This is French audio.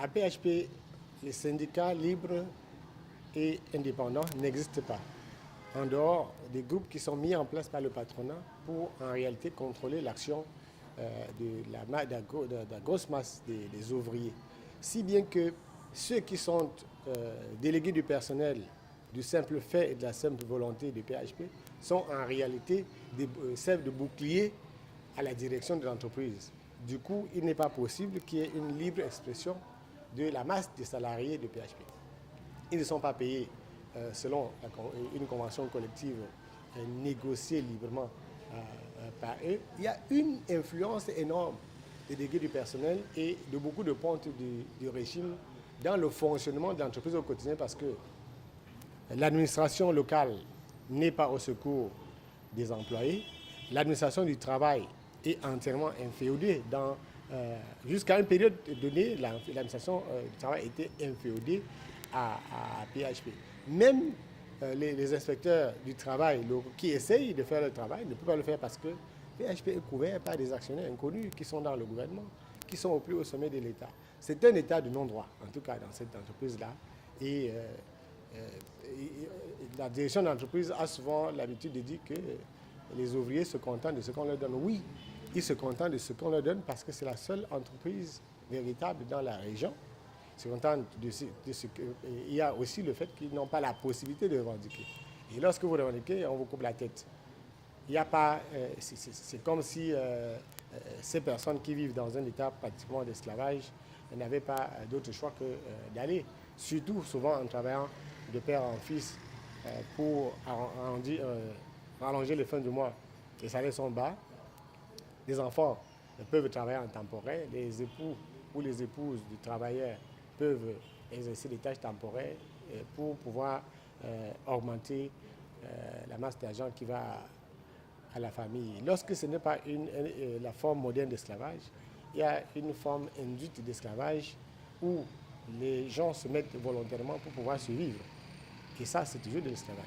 À PHP, les syndicats libres et indépendants n'existent pas, en dehors des groupes qui sont mis en place par le patronat pour en réalité contrôler l'action de la grosse masse des ouvriers. Si bien que ceux qui sont délégués du personnel du simple fait et de la simple volonté du PHP sont en réalité servent de bouclier à la direction de l'entreprise. Du coup, il n'est pas possible qu'il y ait une libre expression de la masse des salariés de PHP. Ils ne sont pas payés selon une convention collective négociée librement par eux. Il y a une influence énorme des délégués du personnel et de beaucoup de pontes du régime dans le fonctionnement de l'entreprise au quotidien parce que l'administration locale n'est pas au secours des employés. L'administration du travail est entièrement inféodée. Jusqu'à une période donnée, l'administration du travail était inféodée à PHP. Même les inspecteurs du travail qui essayent de faire le travail ne peuvent pas le faire parce que PHP est couvert par des actionnaires inconnus qui sont dans le gouvernement, qui sont au plus haut sommet de l'État. C'est un état de non-droit, en tout cas dans cette entreprise-là. Et la direction de l'entreprise a souvent l'habitude de dire que les ouvriers se contentent de ce qu'on leur donne. Oui, ils se contentent de ce qu'on leur donne parce que c'est la seule entreprise véritable dans la région. Ils se contentent de ce que... Il y a aussi le fait qu'ils n'ont pas la possibilité de revendiquer. Et lorsque vous revendiquez, on vous coupe la tête. Il n'y a pas... c'est comme si ces personnes qui vivent dans un état pratiquement d'esclavage n'avaient pas d'autre choix que d'aller. Surtout, souvent, en travaillant de père en fils pour rallonger les fins du mois. Les salaires sont bas. Les enfants peuvent travailler en temporaire. Les époux ou les épouses du travailleur peuvent exercer des tâches temporaires pour pouvoir augmenter la masse d'argent qui va à la famille. Lorsque ce n'est pas la forme moderne d'esclavage, il y a une forme induite d'esclavage où les gens se mettent volontairement pour pouvoir survivre. Et ça, c'est toujours de l'esclavage.